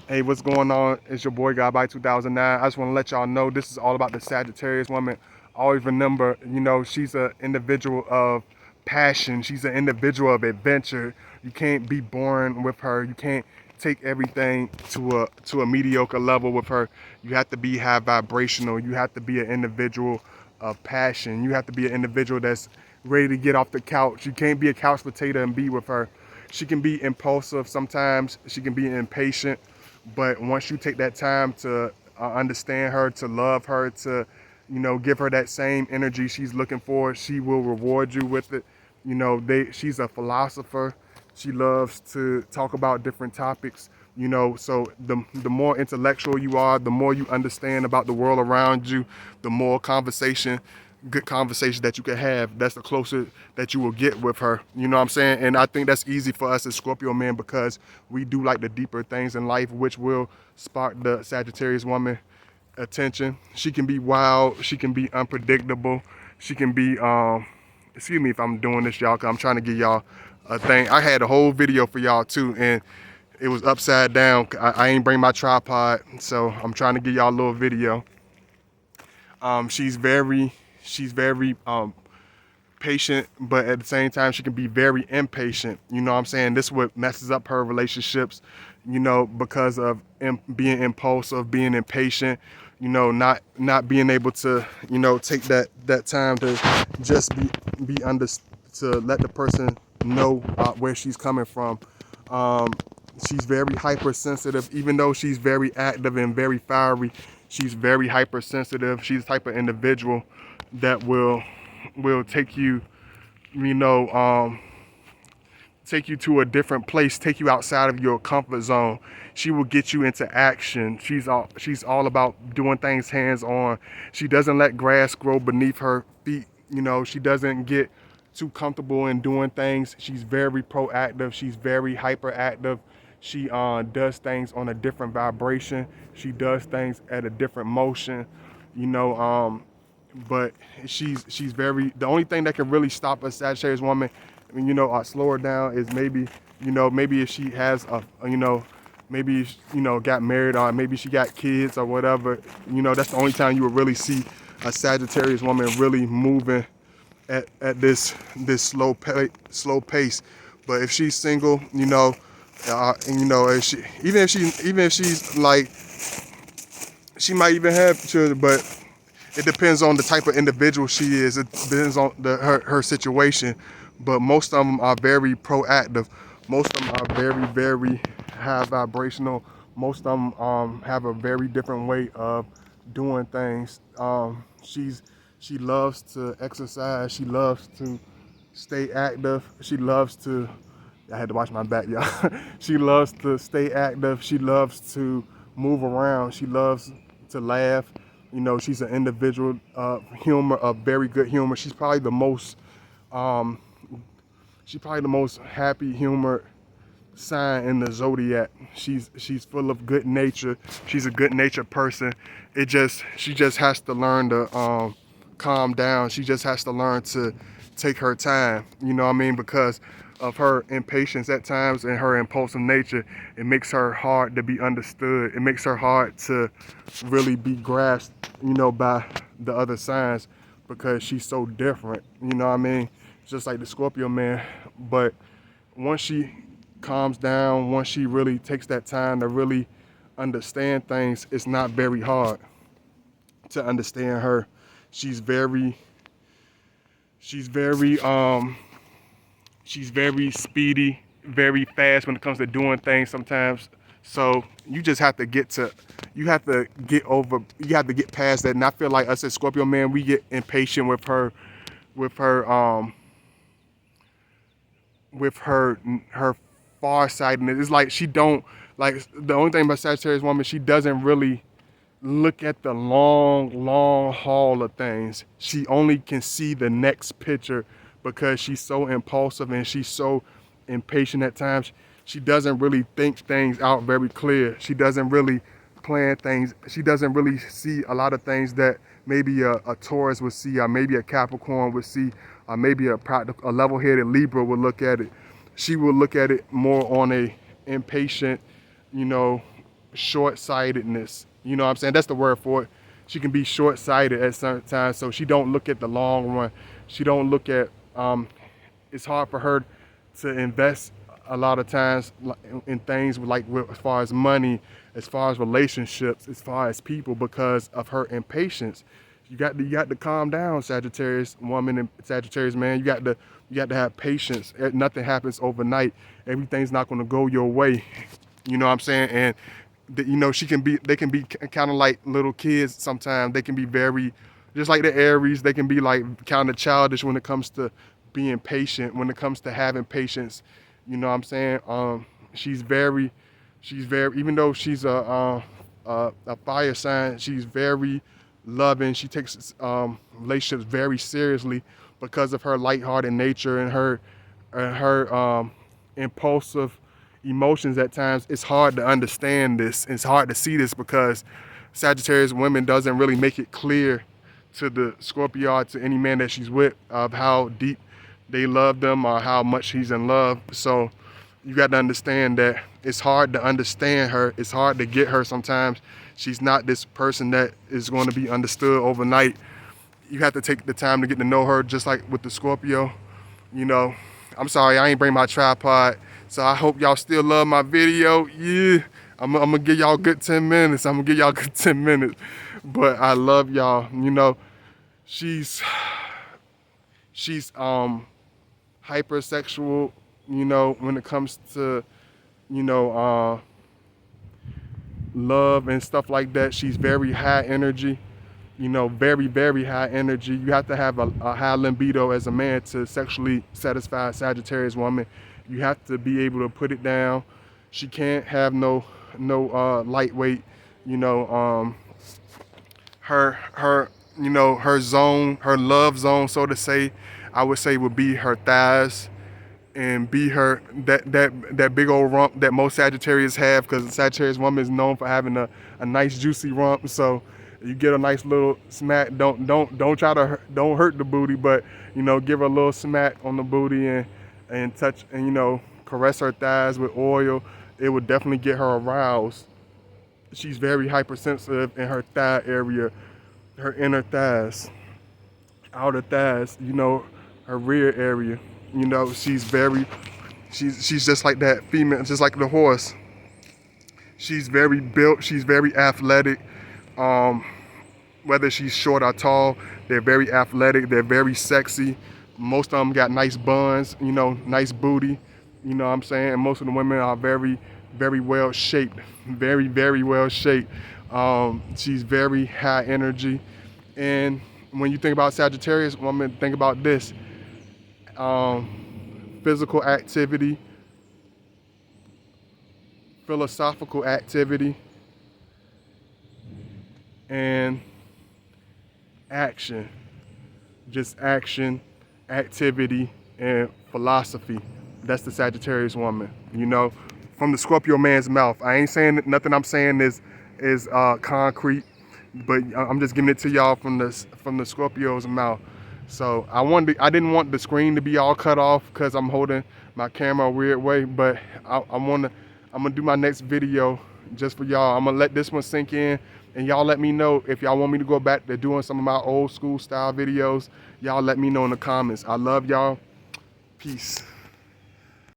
Hey, what's going on? It's your boy God by 2009. I just want to let y'all know this is all about the Sagittarius woman. Always remember, she's an individual of passion. She's an individual of adventure. You can't be boring with her. You can't take everything to a mediocre level with her. You have to be high vibrational. You have to be an individual of passion. You have to be an individual that's ready to get off the couch. You can't be a couch potato and be with her. She can be impulsive sometimes. She can be impatient. But once you take that time to understand her, to love her, to, give her that same energy she's looking for, she will reward you with it. She's a philosopher. She loves to talk about different topics. So the more intellectual you are, the more you understand about the world around you, the more good conversation that you can have. That's the closer that you will get with her. You know what I'm saying? And I think that's easy for us as Scorpio men because we do like the deeper things in life, which will spark the Sagittarius woman attention. She can be wild. She can be unpredictable. She can be, excuse me if I'm doing this, y'all, because I'm trying to give y'all a thing. I had a whole video for y'all too, and it was upside down. I ain't bring my tripod, so I'm trying to give y'all a little video. She's very patient, but at the same time, she can be very impatient. You know what I'm saying? This is what messes up her relationships, because of being impulsive, being impatient, not being able to, take that time to just be under, to let the person know where she's coming from. Um, she's very hypersensitive, even though she's very active and very fiery. She's very hypersensitive. She's the type of individual that will take you, you know, um, take you to a different place, take you outside of your comfort zone. She will get you into action. She's all about doing things hands on. She doesn't let grass grow beneath her feet. She doesn't get too comfortable in doing things. She's very proactive. She's very hyperactive. She does things on a different vibration. She does things at a different motion. You know, but she's very. The only thing that can really stop a Sagittarius woman, slow her down is maybe if she has maybe got married or maybe she got kids or whatever. That's the only time you will really see a Sagittarius woman really moving at this slow pace. But if she's single, and if even if she's like, she might even have children, but it depends on the type of individual she is. It depends on her situation. But most of them are very proactive. Most of them are very, very high vibrational. Most of them have a very different way of doing things. She loves to exercise. She loves to stay active. She loves to. I had to watch my back, y'all. She loves to stay active. She loves to move around. She loves to laugh. She's an individual humor, of very good humor. Um, she's probably the most happy humor sign in the zodiac. She's full of good nature. She's a good natured person. She just has to learn to calm down. She just has to learn to take her time. You know what I mean? Because of her impatience at times and her impulsive nature, it makes her hard to be understood. It makes her hard to really be grasped, by the other signs because she's so different. You know what I mean? Just like the Scorpio man. But once she calms down, once she really takes that time to really understand things, it's not very hard to understand her. She's very she's very um she's very speedy, very fast when it comes to doing things sometimes. So you have to get past that. And I feel like us as Scorpio man, we get impatient with her her farsightedness. It's like she don't like the only thing about Sagittarius woman, she doesn't really look at the long haul of things. She only can see the next picture because she's so impulsive and she's so impatient at times. She doesn't really think things out very clear. She doesn't really plan things. She doesn't really see a lot of things that maybe a Taurus would see, or maybe a Capricorn would see, or maybe a level-headed Libra would look at it. She will look at it more on a impatient, you know, short-sightedness. You know what I'm saying? That's the word for it. She can be short-sighted at certain times, so she don't look at the long run. She don't look at, it's hard for her to invest a lot of times in things like as far as money, as far as relationships, as far as people, because of her impatience. You got to calm down, Sagittarius woman and Sagittarius man. You got to have patience. Nothing happens overnight. Everything's not going to go your way. You know what I'm saying? And they can be kind of like little kids sometimes. They can be very, just like the Aries, they can be like kind of childish when it comes to being patient, when it comes to having patience. You know what I'm saying? She's very, even though she's a fire sign, she's very loving. She takes relationships very seriously because of her lighthearted nature and her impulsive emotions at times. It's hard to understand this. It's hard to see this because Sagittarius women doesn't really make it clear to the Scorpio, to any man that she's with, of how deep they love them or how much he's in love. So you got to understand that it's hard to understand her. It's hard to get her sometimes. She's not this person that is going to be understood overnight. You have to take the time to get to know her, just like with the Scorpio. You know, I'm sorry, I ain't bring my tripod. So I hope y'all still love my video. Yeah, I'm gonna give y'all a good 10 minutes. But I love y'all. You know, she's hypersexual, you know, when it comes to, you know, love and stuff like that. She's very high energy, you know, very, very high energy. You have to have a high libido as a man to sexually satisfy a Sagittarius woman. You have to be able to put it down. She can't have no lightweight, you know, her you know, her zone, her love zone, so to say, I would say would be her thighs, and be her that big old rump that most Sagittarius have, because the Sagittarius woman is known for having a nice juicy rump. So you get a nice little smack. Don't try to don't hurt the booty, but you know, give her a little smack on the booty and touch, and you know, caress her thighs with oil. It would definitely get her aroused. She's very hypersensitive in her thigh area, her inner thighs, outer thighs, you know, her rear area. You know, she's just like that female, just like the horse. She's very built, she's very athletic. Whether she's short or tall, they're very athletic, they're very sexy. Most of them got nice buns, you know, nice booty. You know what I'm saying? And most of the women are very, very well shaped, very, very well shaped. She's very high energy. And when you think about Sagittarius woman, think about this. Physical activity, philosophical activity, and action. Just action, activity, and philosophy. That's the Sagittarius woman, you know, from the Scorpio man's mouth. I ain't saying that nothing I'm saying is concrete, but I'm just giving it to y'all from the Scorpio's mouth. So I didn't want the screen to be all cut off because I'm holding my camera a weird way, but I'm gonna do my next video just for y'all. I'm gonna let this one sink in, and y'all let me know if y'all want me to go back to doing some of my old school style videos. Y'all let me know in the comments. I love y'all. Peace.